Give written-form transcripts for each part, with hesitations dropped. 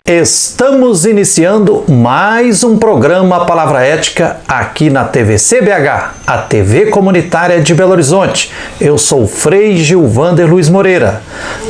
Estamos iniciando mais um programa Palavra Ética aqui na TVC-BH, a TV comunitária de Belo Horizonte. Eu sou o Frei Gilvander Luiz Moreira.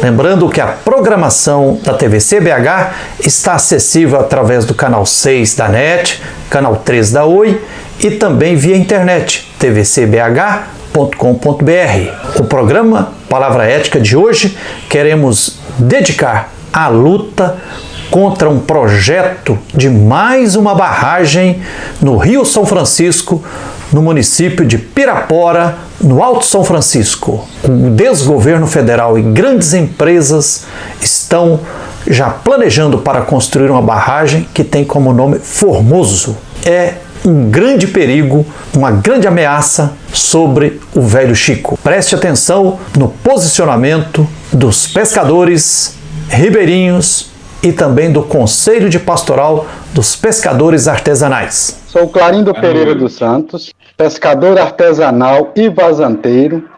Lembrando que a programação da TVC-BH está acessível através do canal 6 da NET, canal 3 da Oi e também via internet, tvcbh.com.br. O programa Palavra Ética de hoje queremos dedicar à luta contra um projeto de mais uma barragem no Rio São Francisco, no município de Pirapora, no Alto São Francisco. O desgoverno federal e grandes empresas estão já planejando para construir uma barragem que tem como nome Formoso. É um grande perigo, uma grande ameaça sobre o Velho Chico. Preste atenção no posicionamento dos pescadores ribeirinhos e também do Conselho de Pastoral dos Pescadores Artesanais. Sou Clarindo Pereira dos Santos, pescador artesanal e vazanteiro.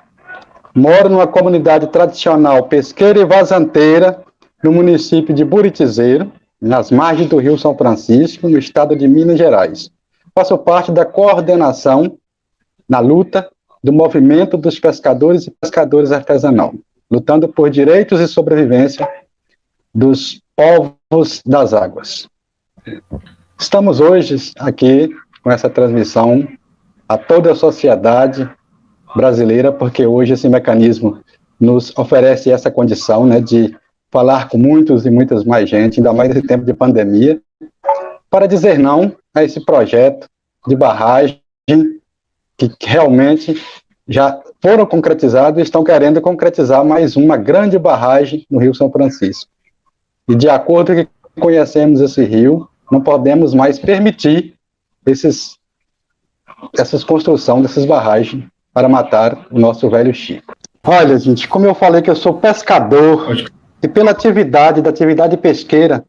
Moro numa comunidade tradicional pesqueira e vazanteira no município de Buritizeiro, nas margens do Rio São Francisco, no estado de Minas Gerais. Faço parte da coordenação na luta do movimento dos pescadores e pescadores artesanal, lutando por direitos e sobrevivência dos povos das águas. Estamos hoje aqui com essa transmissão a toda a sociedade brasileira, porque hoje esse mecanismo nos oferece essa condição, né, de falar com muitos e muitas mais gente, ainda mais nesse tempo de pandemia, para dizer não a esse projeto de barragem que realmente já foram concretizados e estão querendo concretizar mais uma grande barragem no Rio São Francisco. E de acordo com que conhecemos esse rio, não podemos mais permitir essas construções dessas barragens para matar o nosso velho Chico. Olha, gente, como eu falei que eu sou pescador, e pela atividade pesqueira,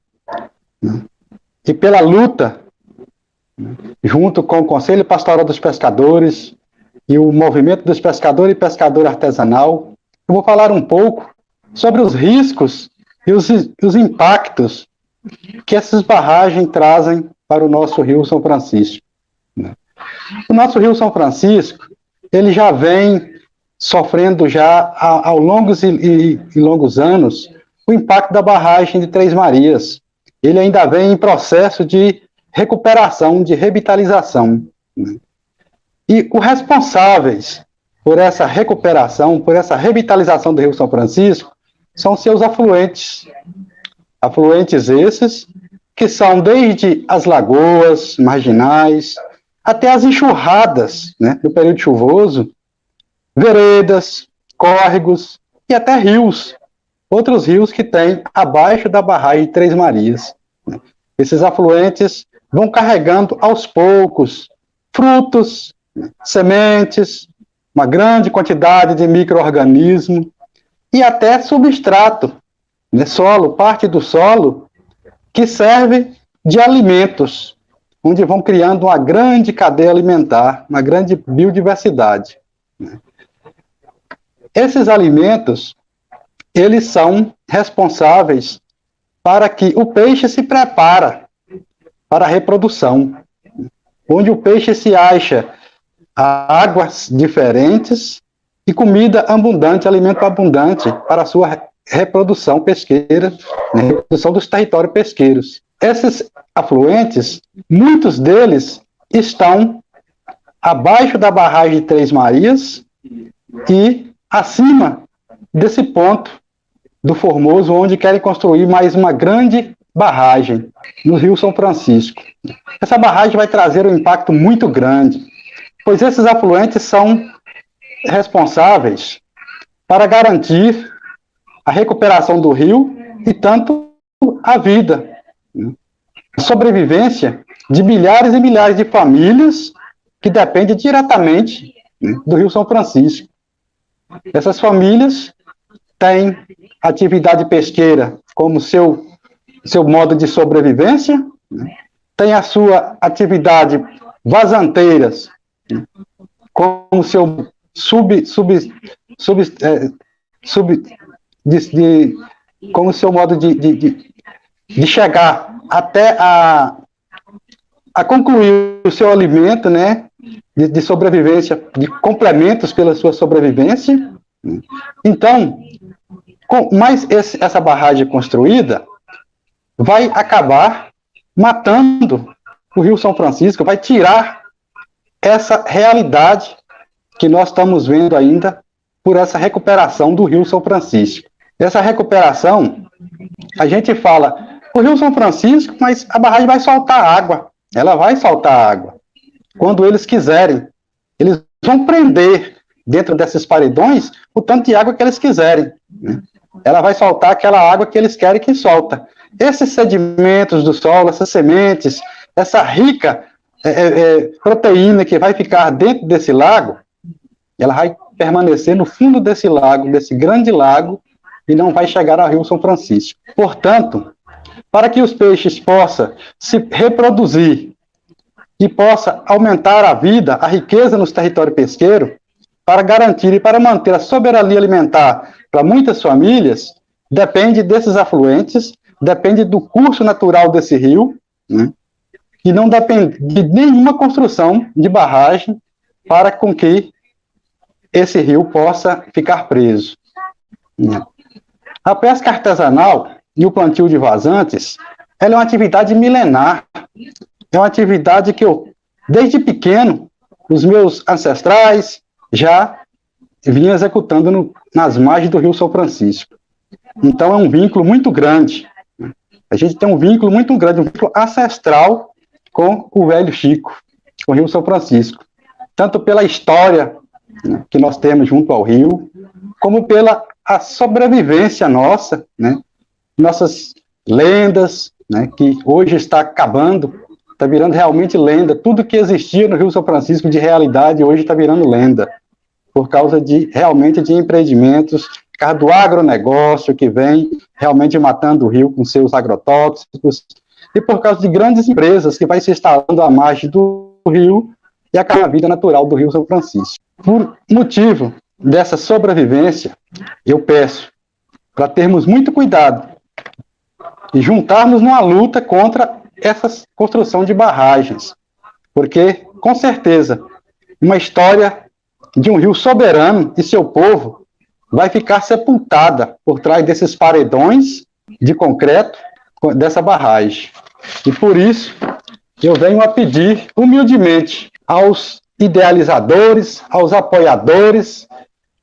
e pela luta, junto com o Conselho Pastoral dos Pescadores e o Movimento dos Pescadores e Pescador Artesanal, eu vou falar um pouco sobre os riscos e os impactos que essas barragens trazem para o nosso Rio São Francisco. O nosso Rio São Francisco, ele já vem sofrendo já ao longos e longos anos o impacto da barragem de Três Marias. Ele ainda vem em processo de recuperação, de revitalização. E os responsáveis por essa recuperação, por essa revitalização do Rio São Francisco, são seus afluentes. Afluentes esses que são desde as lagoas marginais até as enxurradas, né, no período chuvoso, veredas, córregos e até rios. Outros rios que tem abaixo da barragem de Três Marias. Esses afluentes vão carregando aos poucos frutos, sementes, uma grande quantidade de micro-organismos, e até substrato, né, solo, parte do solo, que serve de alimentos, onde vão criando uma grande cadeia alimentar, uma grande biodiversidade. Esses alimentos, eles são responsáveis para que o peixe se prepara para a reprodução, onde o peixe se acha a águas diferentes e comida abundante, alimento abundante para a sua reprodução pesqueira, né, reprodução dos territórios pesqueiros. Esses afluentes, muitos deles estão abaixo da barragem de Três Marias e acima desse ponto do Formoso, onde querem construir mais uma grande barragem no Rio São Francisco. Essa barragem vai trazer um impacto muito grande, pois esses afluentes são responsáveis para garantir a recuperação do rio e tanto a vida, a sobrevivência de milhares e milhares de famílias que dependem diretamente do Rio São Francisco. Essas famílias têm atividade pesqueira como seu modo de sobrevivência, têm a sua atividade vazanteiras como seu como seu modo de chegar até a concluir o seu alimento, né, de sobrevivência, de complementos pela sua sobrevivência. Então, mais essa barragem construída vai acabar matando o Rio São Francisco, vai tirar essa realidade que nós estamos vendo ainda por essa recuperação do Rio São Francisco. Essa recuperação, a gente fala, o Rio São Francisco, mas a barragem vai soltar água. Ela vai soltar água. Quando eles quiserem, eles vão prender dentro desses paredões o tanto de água que eles quiserem, né? Ela vai soltar aquela água que eles querem que solta. Esses sedimentos do solo, essas sementes, essa rica proteína que vai ficar dentro desse lago, ela vai permanecer no fundo desse lago, desse grande lago, e não vai chegar ao Rio São Francisco. Portanto, para que os peixes possam se reproduzir e possa aumentar a vida, a riqueza nos territórios pesqueiros, para garantir e para manter a soberania alimentar para muitas famílias, depende desses afluentes, depende do curso natural desse rio, né? E não depende de nenhuma construção de barragem para com que esse rio possa ficar preso, né? A pesca artesanal e o plantio de vazantes, ela é uma atividade milenar, é uma atividade que eu, desde pequeno, os meus ancestrais já vinham executando nas margens do Rio São Francisco. Então é um vínculo muito grande. A gente tem um vínculo muito grande, um vínculo ancestral com o Velho Chico, com o Rio São Francisco. Tanto pela história, né, que nós temos junto ao rio, como pela a sobrevivência nossa, né, nossas lendas, né, que hoje está acabando, está virando realmente lenda. Tudo que existia no Rio São Francisco de realidade hoje está virando lenda, por causa de realmente de empreendimentos, por causa do agronegócio que vem realmente matando o rio com seus agrotóxicos, e por causa de grandes empresas que vai se instalando à margem do rio e acabando a vida natural do Rio São Francisco. Por motivo dessa sobrevivência, eu peço para termos muito cuidado e juntarmos numa luta contra essa construção de barragens, porque, com certeza, uma história de um rio soberano e seu povo vai ficar sepultada por trás desses paredões de concreto dessa barragem. E por isso, eu venho a pedir humildemente aos idealizadores, aos apoiadores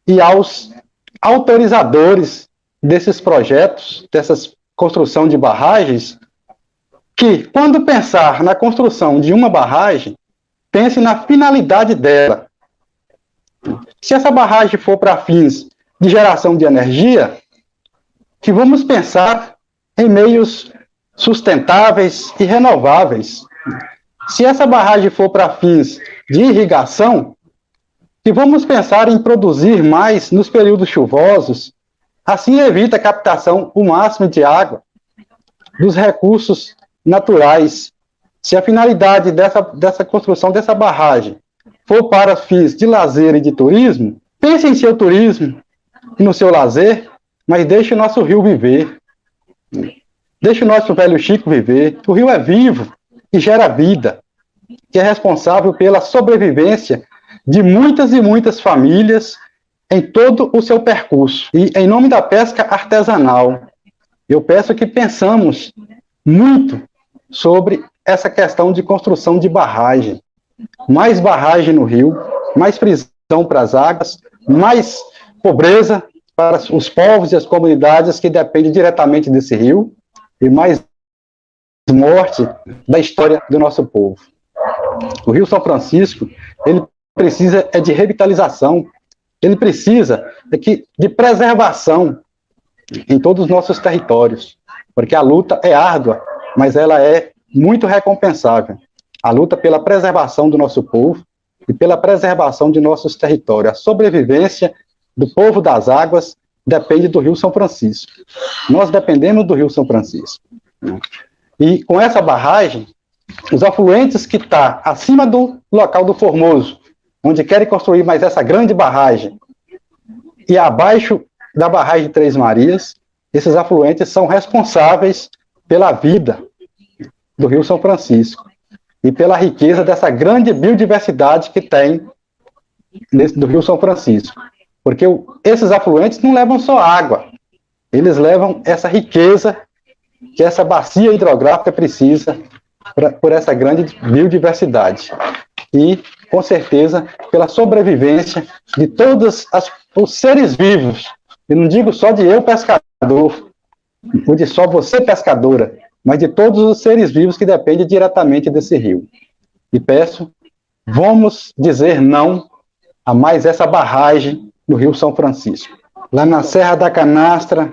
e aos autorizadores desses projetos, dessas construção de barragens, que, quando pensar na construção de uma barragem, pense na finalidade dela. Se essa barragem for para fins de geração de energia, que vamos pensar em meios sustentáveis e renováveis. Se essa barragem for para fins de irrigação, que vamos pensar em produzir mais nos períodos chuvosos, assim evita a captação o máximo de água dos recursos naturais. Se a finalidade dessa construção dessa barragem for para fins de lazer e de turismo, pense em seu turismo e no seu lazer, mas deixe o nosso rio viver. Deixe o nosso Velho Chico viver. O rio é vivo e gera vida, que é responsável pela sobrevivência de muitas e muitas famílias em todo o seu percurso. E em nome da pesca artesanal, eu peço que pensamos muito sobre essa questão de construção de barragem. Mais barragem no rio, mais prisão para as águas, mais pobreza para os povos e as comunidades que dependem diretamente desse rio, e mais morte da história do nosso povo. O Rio São Francisco, ele precisa de revitalização, ele precisa de preservação em todos os nossos territórios, porque a luta é árdua, mas ela é muito recompensável. A luta pela preservação do nosso povo e pela preservação de nossos territórios. A sobrevivência do povo das águas depende do Rio São Francisco. Nós dependemos do Rio São Francisco. E com essa barragem, os afluentes que estão acima do local do Formoso, onde querem construir mais essa grande barragem, e abaixo da barragem de Três Marias, esses afluentes são responsáveis pela vida do Rio São Francisco e pela riqueza dessa grande biodiversidade que tem do Rio São Francisco. Porque esses afluentes não levam só água, eles levam essa riqueza que essa bacia hidrográfica precisa por essa grande biodiversidade. E, com certeza, pela sobrevivência de todos os seres vivos. Eu não digo só de eu, pescador, ou de só você, pescadora, mas de todos os seres vivos que dependem diretamente desse rio. E peço, vamos dizer não a mais essa barragem do Rio São Francisco. Lá na Serra da Canastra,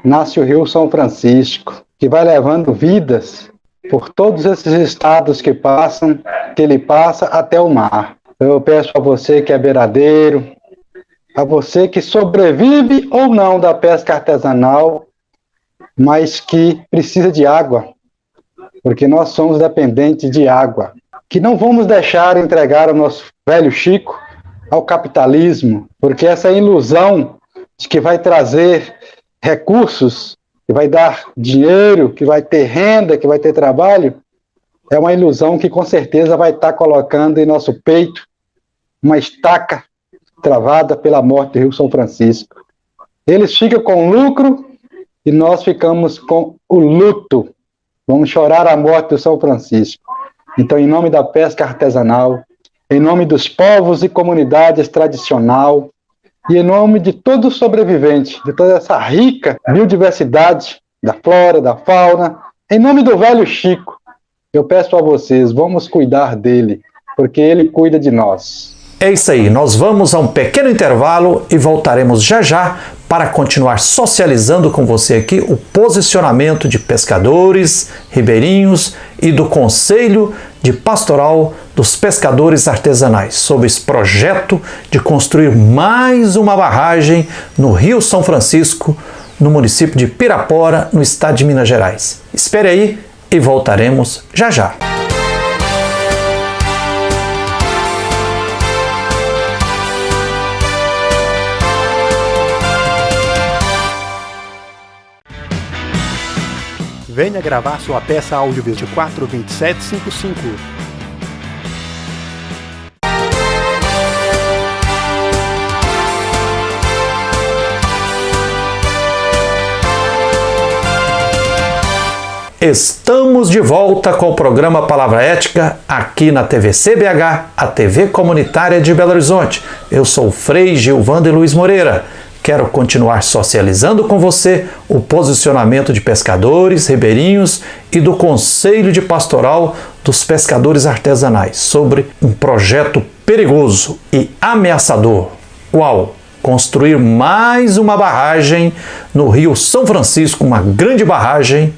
nasce o Rio São Francisco, que vai levando vidas por todos esses estados que ele passa até o mar. Eu peço a você que é beiradeiro, a você que sobrevive ou não da pesca artesanal, mas que precisa de água, porque nós somos dependentes de água, que não vamos deixar entregar o nosso velho Chico ao capitalismo, porque essa ilusão de que vai trazer recursos, que vai dar dinheiro, que vai ter renda, que vai ter trabalho, é uma ilusão que com certeza vai estar colocando em nosso peito uma estaca travada pela morte do Rio São Francisco. Eles ficam com lucro e nós ficamos com o luto. Vamos chorar a morte do São Francisco. Então, em nome da pesca artesanal, em nome dos povos e comunidades tradicional, e em nome de todo sobrevivente, de toda essa rica biodiversidade da flora, da fauna, em nome do velho Chico, eu peço a vocês, vamos cuidar dele, porque ele cuida de nós. É isso aí, nós vamos a um pequeno intervalo e voltaremos já já para continuar socializando com você aqui o posicionamento de pescadores, ribeirinhos e do Conselho de Pastoral dos Pescadores Artesanais sobre esse projeto de construir mais uma barragem no Rio São Francisco, no município de Pirapora, no estado de Minas Gerais. Espere aí e voltaremos já já. Venha gravar sua peça audiovisual 242755. Estamos de volta com o programa Palavra Ética aqui na TV CBH, a TV comunitária de Belo Horizonte. Eu sou o Frei Gilvando Luiz Moreira. Quero continuar socializando com você o posicionamento de pescadores, ribeirinhos e do Conselho de Pastoral dos Pescadores Artesanais sobre um projeto perigoso e ameaçador. Uau! Construir mais uma barragem no Rio São Francisco, uma grande barragem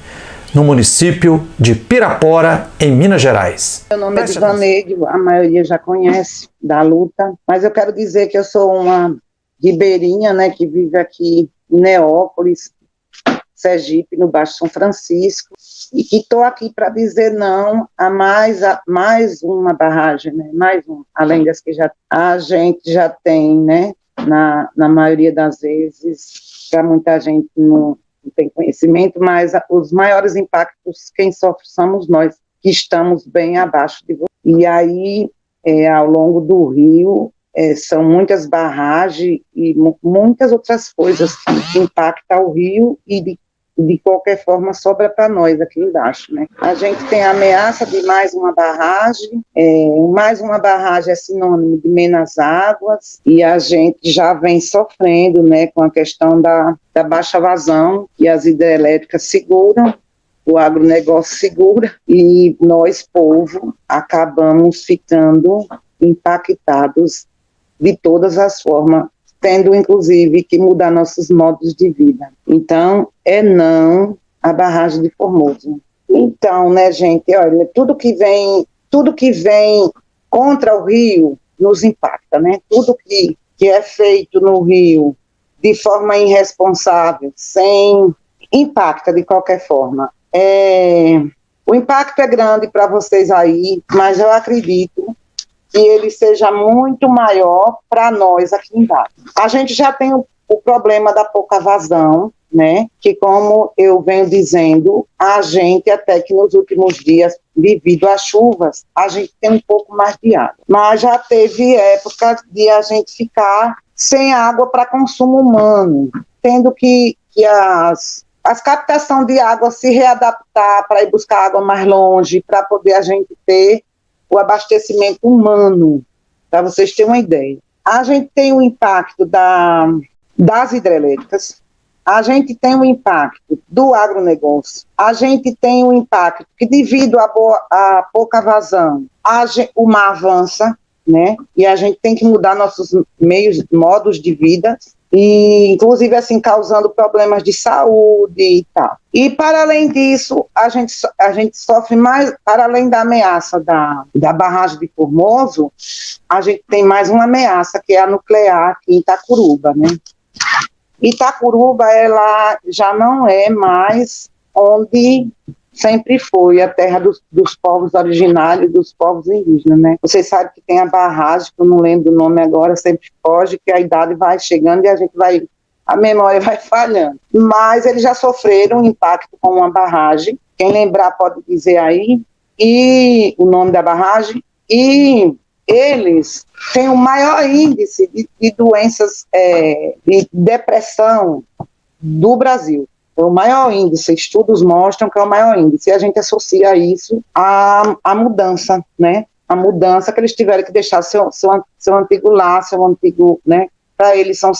no município de Pirapora, em Minas Gerais. Meu nome é Divaneide, a maioria já conhece da luta, mas eu quero dizer que eu sou uma ribeirinha, né, que vive aqui em Neópolis, Sergipe, no Baixo São Francisco, e que estou aqui para dizer não a mais uma barragem, né, mais uma, além das que a gente já tem, né, na maioria das vezes, para muita gente não tem conhecimento, mas os maiores impactos quem sofre somos nós, que estamos bem abaixo de você. E aí, ao longo do rio, são muitas barragens e muitas outras coisas que impactam o rio e de qualquer forma sobra para nós aqui embaixo, né? A gente tem a ameaça de mais uma barragem é sinônimo de menos águas, e a gente já vem sofrendo, né, com a questão da baixa vazão, e as hidrelétricas seguram, o agronegócio segura, e nós, povo, acabamos ficando impactados de todas as formas, tendo inclusive que mudar nossos modos de vida. Então, não a barragem de Formoso. Então, né, gente, olha, tudo que vem contra o rio nos impacta, né? Tudo que é feito no rio de forma irresponsável, sem impacta de qualquer forma. O impacto é grande para vocês aí, mas eu acredito que ele seja muito maior para nós aqui embaixo. A gente já tem o problema da pouca vazão, né, que como eu venho dizendo, a gente até que nos últimos dias, devido às chuvas, a gente tem um pouco mais de água. Mas já teve época de a gente ficar sem água para consumo humano, tendo que as captações de água se readaptar para ir buscar água mais longe, para poder a gente ter o abastecimento humano, para vocês terem uma ideia. A gente tem o impacto das hidrelétricas, a gente tem o impacto do agronegócio, a gente tem o impacto que devido a pouca vazão, o mar avança, né? E a gente tem que mudar nossos modos de vida, e inclusive assim causando problemas de saúde e tal. E para além disso, a gente sofre mais, para além da ameaça da barragem de Formoso, a gente tem mais uma ameaça, que é a nuclear aqui em Itacuruba, né? Itacuruba, ela já não é mais onde sempre foi a terra dos povos originários, dos povos indígenas, né? Vocês sabem que tem a barragem, que eu não lembro o nome agora, sempre foge, que a idade vai chegando e a memória vai falhando. Mas eles já sofreram um impacto com uma barragem, quem lembrar pode dizer aí, e o nome da barragem, e eles têm o maior índice de doenças, de depressão do Brasil. É o maior índice, estudos mostram que é o maior índice, e a gente associa isso à mudança, né? A mudança que eles tiveram que deixar seu antigo lar, seu antigo, né? Para eles são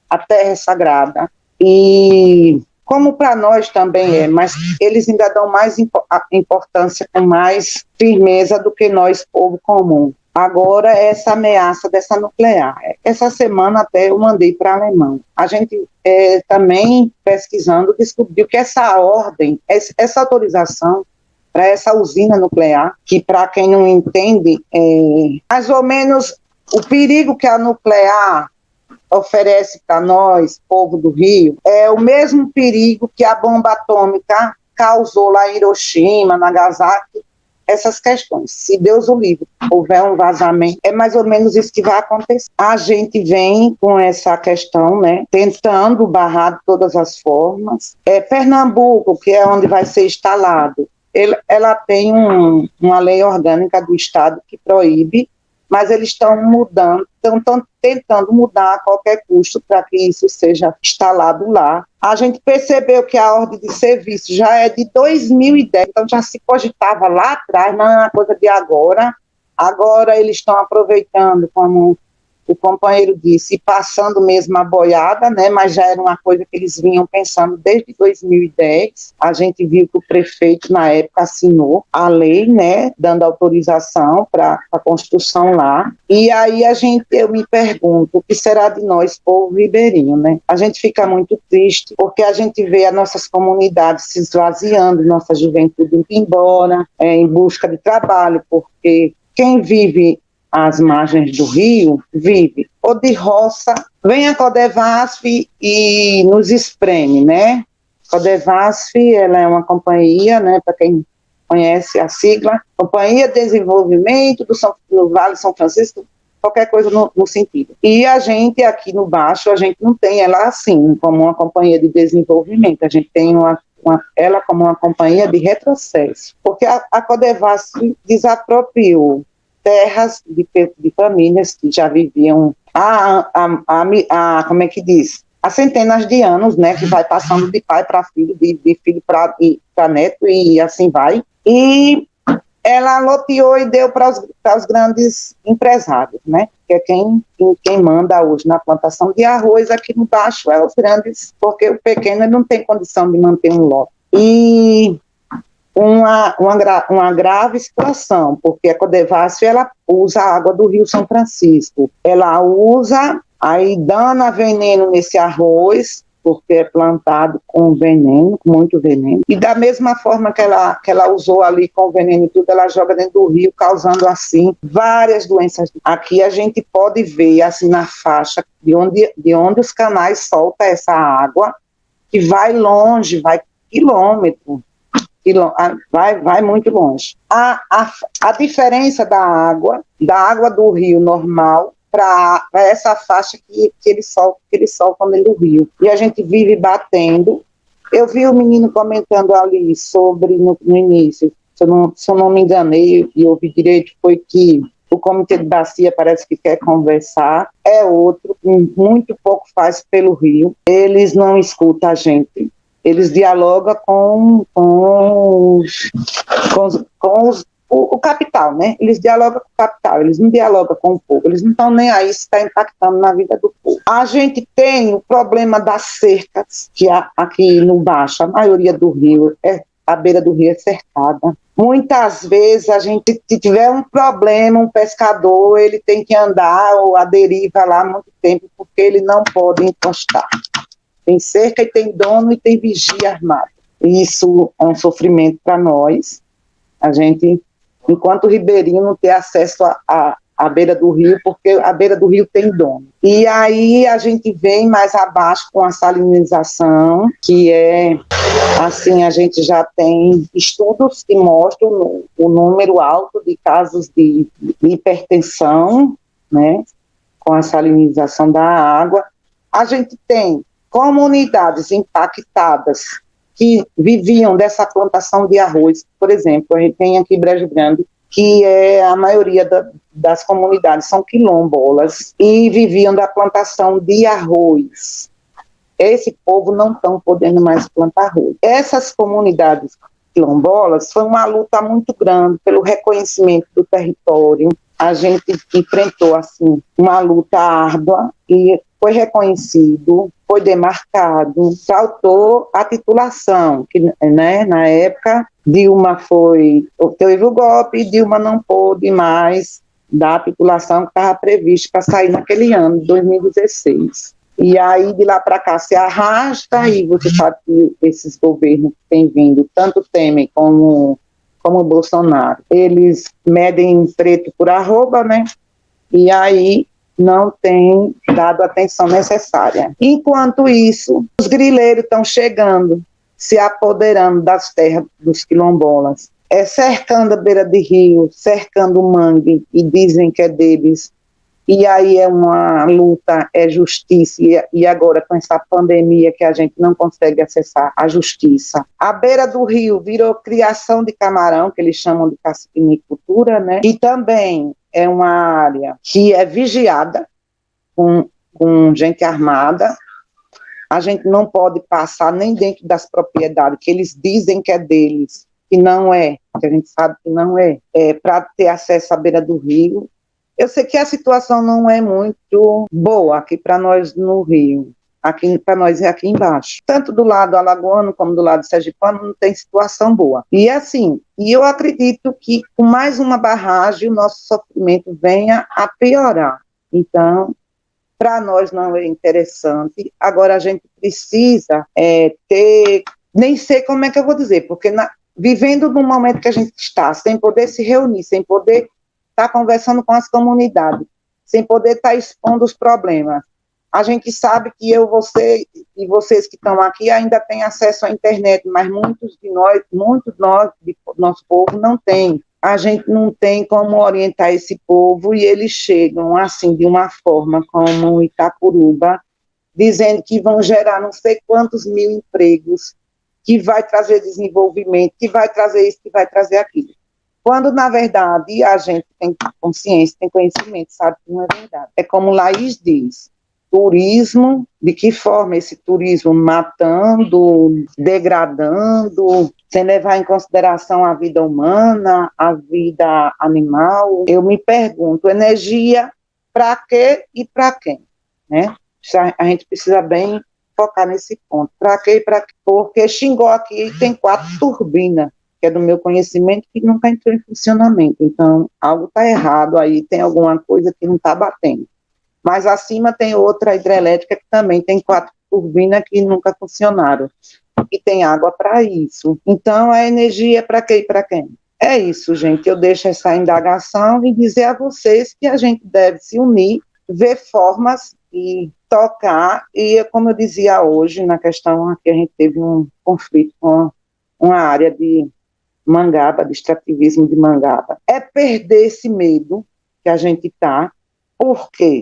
a terra é sagrada. E como para nós também mas eles ainda dão mais importância, com mais firmeza do que nós, povo comum. Agora, essa ameaça dessa nuclear. Essa semana até eu mandei para alemão. A gente também, pesquisando, descobriu que essa ordem, essa autorização para essa usina nuclear, que para quem não entende, mais ou menos o perigo que a nuclear oferece para nós, povo do Rio, é o mesmo perigo que a bomba atômica causou lá em Hiroshima, Nagasaki, essas questões. Se Deus o livre, houver um vazamento, é mais ou menos isso que vai acontecer. A gente vem com essa questão, né, tentando barrar de todas as formas. Pernambuco, que é onde vai ser instalado, ela tem uma lei orgânica do Estado que proíbe, mas eles estão tentando mudar a qualquer custo para que isso seja instalado lá. A gente percebeu que a ordem de serviço já é de 2010, então já se cogitava lá atrás, não é uma coisa de agora. Agora eles estão aproveitando, como o companheiro disse, e passando mesmo a boiada, né? Mas já era uma coisa que eles vinham pensando desde 2010. A gente viu que o prefeito, na época, assinou a lei, né? Dando autorização para a construção lá. E aí eu me pergunto, o que será de nós, povo ribeirinho, né? A gente fica muito triste, porque a gente vê as nossas comunidades se esvaziando, nossa juventude indo embora, em busca de trabalho, porque quem vive às margens do rio, vive ou de roça, vem a Codevasf e nos espreme, né? Codevasf, ela é uma companhia, né, para quem conhece a sigla, Companhia de Desenvolvimento do Vale São Francisco, qualquer coisa no sentido. E a gente aqui no Baixo, a gente não tem ela assim, como uma companhia de desenvolvimento, a gente tem ela como uma companhia de retrocesso, porque a Codevasf desapropriou terras de famílias que já viviam como é que diz? Há centenas de anos, né, que vai passando de pai para filho, de filho para neto, e assim vai. E ela loteou e deu para os grandes empresários, né, que é quem manda hoje na plantação de arroz aqui no Baixo, é os grandes, porque o pequeno não tem condição de manter um lote. E uma grave situação, porque a Codevasf, ela usa a água do Rio São Francisco, ela usa, aí dando veneno nesse arroz, porque é plantado com veneno, muito veneno, e da mesma forma que ela usou ali com veneno e tudo, ela joga dentro do rio, causando assim várias doenças. Aqui a gente pode ver, assim, na faixa de onde os canais soltam essa água, que vai longe, vai quilômetro, vai muito longe. A diferença da água do rio normal para essa faixa que eles soltam dentro do rio. E a gente vive batendo. Eu vi o menino comentando ali sobre, no início, se eu não me enganei e ouvi direito, foi que o Comitê de Bacia parece que quer conversar, é outro, muito pouco faz pelo rio, eles não escutam a gente, eles dialogam com o capital, né? Eles dialogam com o capital, eles não dialogam com o povo, eles não estão nem aí se está impactando na vida do povo. A gente tem o problema das cercas, que aqui no Baixo, a maioria do rio, a beira do rio é cercada. Muitas vezes a gente, se tiver um problema, um pescador, ele tem que andar ou a deriva lá muito tempo, porque ele não pode encostar. Tem cerca e tem dono e tem vigia armado. Isso é um sofrimento para nós. A gente, enquanto ribeirinho, não ter acesso à beira do rio, porque a beira do rio tem dono. E aí a gente vem mais abaixo com a salinização, que é, assim, a gente já tem estudos que mostram o número alto de casos de hipertensão, né, com a salinização da água. A gente tem comunidades impactadas que viviam dessa plantação de arroz. Por exemplo, a gente tem aqui Brejo Grande, que é a maioria das comunidades são quilombolas e viviam da plantação de arroz. Esse povo não estão podendo mais plantar arroz. Essas comunidades quilombolas foi uma luta muito grande pelo reconhecimento do território. A gente enfrentou assim uma luta árdua e foi reconhecido, foi demarcado, faltou a titulação, que, né, na época Dilma teve o golpe e Dilma não pôde mais dar a titulação que estava prevista para sair naquele ano, 2016. E aí, de lá para cá, se arrasta, e você sabe que esses governos que têm vindo, tanto Temer como Bolsonaro, eles medem preto por arroba, né? E aí não tem dado a atenção necessária. Enquanto isso, os grileiros estão chegando, se apoderando das terras dos quilombolas, cercando a beira de rio, cercando o mangue, e dizem que é deles. E aí é uma luta, é justiça, e agora com essa pandemia que a gente não consegue acessar a justiça. A beira do rio virou criação de camarão, que eles chamam de cassinicultura, né? E também é uma área que é vigiada com gente armada. A gente não pode passar nem dentro das propriedades, que eles dizem que é deles, que não é, que a gente sabe que não é, para ter acesso à beira do rio. Eu sei que a situação não é muito boa aqui para nós no Rio, aqui para nós é aqui embaixo. Tanto do lado alagoano como do lado sergipano não tem situação boa. E assim, eu acredito que com mais uma barragem o nosso sofrimento venha a piorar. Então, para nós não é interessante. Agora a gente precisa ter, nem sei como é que eu vou dizer, porque vivendo no momento que a gente está, sem poder se reunir, sem poder estar conversando com as comunidades, sem poder estar expondo os problemas. A gente sabe que você e vocês que estão aqui ainda têm acesso à internet, mas muitos de nós, nosso povo não tem. A gente não tem como orientar esse povo e eles chegam assim de uma forma como Itacuruba, dizendo que vão gerar não sei quantos mil empregos, que vai trazer desenvolvimento, que vai trazer isso, que vai trazer aquilo. Quando, na verdade, a gente tem consciência, tem conhecimento, sabe que não é verdade. É como Laís diz, turismo, de que forma esse turismo matando, degradando, sem levar em consideração a vida humana, a vida animal. Eu me pergunto, energia para quê e para quem? Né? A gente precisa bem focar nesse ponto. Para quê e para quê? Porque Xingó aqui tem 4 turbinas, que é do meu conhecimento, que nunca entrou em funcionamento. Então, algo está errado aí, tem alguma coisa que não está batendo. Mas acima tem outra hidrelétrica que também tem 4 turbinas que nunca funcionaram. E tem água para isso. Então, a energia é para quê e para quem? É isso, gente. Eu deixo essa indagação e dizer a vocês que a gente deve se unir, ver formas e tocar. E, como eu dizia hoje, na questão que a gente teve um conflito com uma área de Mangaba, de extrativismo de Mangaba, é perder esse medo que a gente está, Por quê?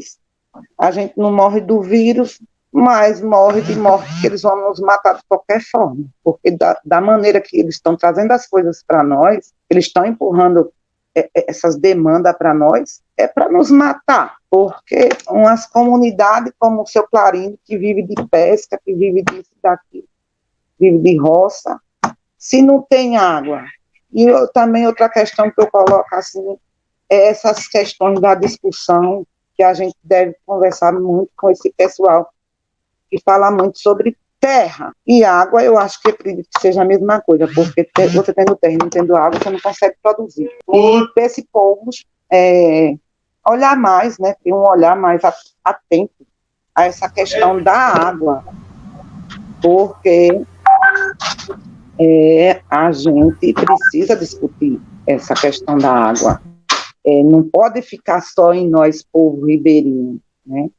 A gente não morre do vírus, mas morre de morte que eles vão nos matar de qualquer forma. Porque da maneira que eles estão trazendo as coisas para nós, eles estão empurrando essas demandas para nós, é para nos matar. Porque umas comunidades como o Seu Clarindo, que vive de pesca, que vive disso, daqui, vive de roça, se não tem água. E também outra questão que eu coloco assim, é essas questões da discussão, que a gente deve conversar muito com esse pessoal, que fala muito sobre terra e água. Eu acho que acredito que seja a mesma coisa, porque você tendo terra e não tendo água, você não consegue produzir. E para esse povo olhar mais, né, ter um olhar mais atento a essa questão da água, porque a gente precisa discutir essa questão da água. Não pode ficar só em nós, povo ribeirinho, né?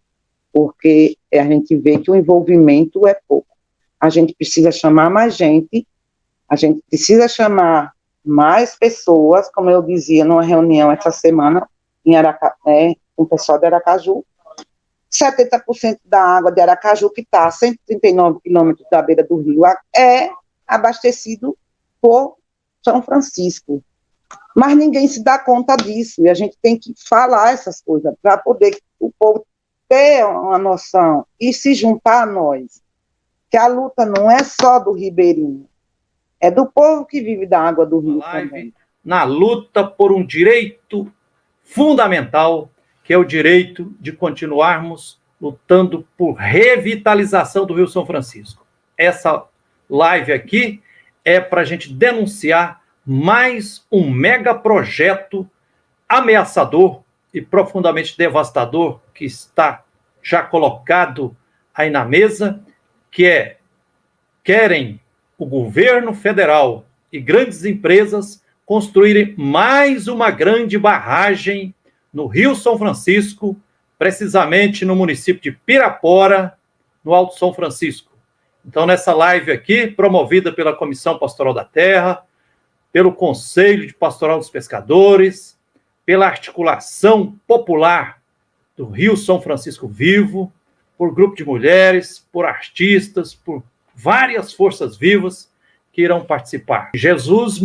Porque a gente vê que o envolvimento é pouco. A gente precisa chamar mais gente, a gente precisa chamar mais pessoas, como eu dizia numa reunião essa semana, com o pessoal de Aracaju. 70% da água de Aracaju, que está a 139 quilômetros da beira do rio, é abastecido por São Francisco. Mas ninguém se dá conta disso, e a gente tem que falar essas coisas, para poder o povo ter uma noção e se juntar a nós, que a luta não é só do ribeirinho, é do povo que vive da água do rio também. Na luta por um direito fundamental, que é o direito de continuarmos lutando por revitalização do Rio São Francisco. Essa live aqui é para a gente denunciar mais um megaprojeto ameaçador e profundamente devastador que está já colocado aí na mesa, que querem o governo federal e grandes empresas construírem mais uma grande barragem no Rio São Francisco, precisamente no município de Pirapora, no Alto São Francisco. Então, nessa live aqui, promovida pela Comissão Pastoral da Terra, pelo Conselho de Pastoral dos Pescadores, pela Articulação Popular do Rio São Francisco Vivo, por grupo de mulheres, por artistas, por várias forças vivas que irão participar. Jesus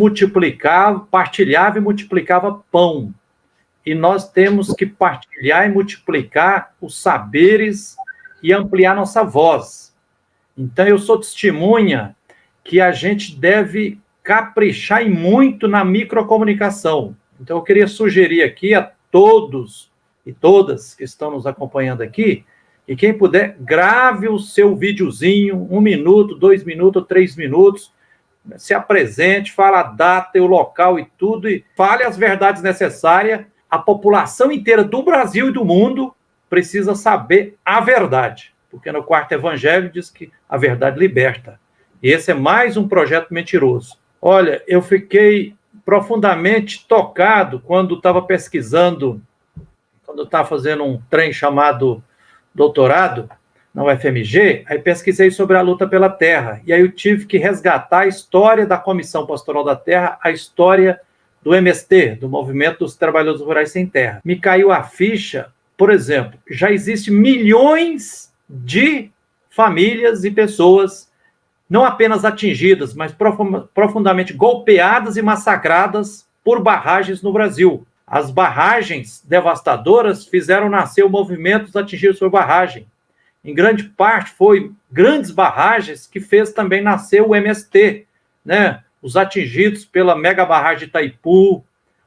partilhava e multiplicava pão. E nós temos que partilhar e multiplicar os saberes e ampliar nossa voz. Então, eu sou testemunha que a gente deve caprichar e muito na microcomunicação. Então, eu queria sugerir aqui a todos e todas que estão nos acompanhando aqui, e quem puder, grave o seu videozinho, 1 minuto, 2 minutos, 3 minutos, se apresente, fala a data, o local e tudo, e fale as verdades necessárias. A população inteira do Brasil e do mundo precisa saber a verdade, porque no quarto evangelho diz que a verdade liberta. E esse é mais um projeto mentiroso. Olha, eu fiquei profundamente tocado quando estava pesquisando, quando estava fazendo um trem chamado doutorado na UFMG, aí pesquisei sobre a luta pela terra, e aí eu tive que resgatar a história da Comissão Pastoral da Terra, a história do MST, do Movimento dos Trabalhadores Rurais Sem Terra. Me caiu a ficha, por exemplo, já existem milhões de famílias e pessoas não apenas atingidas, mas profundamente golpeadas e massacradas por barragens no Brasil. As barragens devastadoras fizeram nascer o movimento dos atingidos por barragem. Em grande parte, foi grandes barragens que fez também nascer o MST, né? Os atingidos pela mega barragem de Itaipu,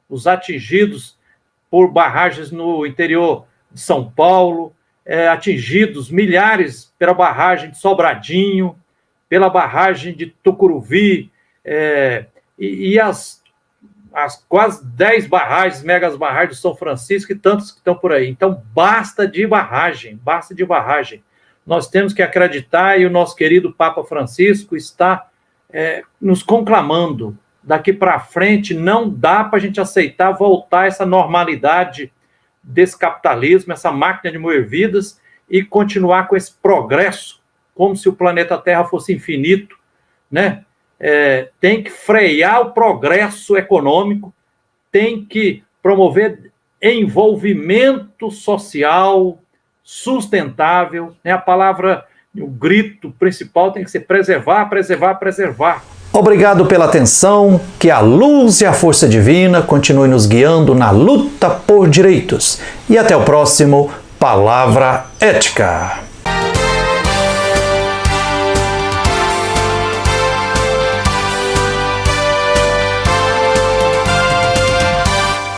os atingidos por barragens no interior de São Paulo, atingidos milhares pela barragem de Sobradinho, pela barragem de Tucuruvi, e as quase 10 barragens, megas barragens de São Francisco e tantos que estão por aí. Então, basta de barragem, basta de barragem. Nós temos que acreditar, e o nosso querido Papa Francisco está nos conclamando. Daqui para frente, não dá para a gente aceitar voltar essa normalidade desse capitalismo, essa máquina de moer vidas, e continuar com esse progresso, como se o planeta Terra fosse infinito, né? Tem que frear o progresso econômico, tem que promover envolvimento social sustentável, né? A palavra, o grito principal tem que ser preservar, preservar, preservar. Obrigado pela atenção, que a luz e a força divina continue nos guiando na luta por direitos. E até o próximo Palavra Ética.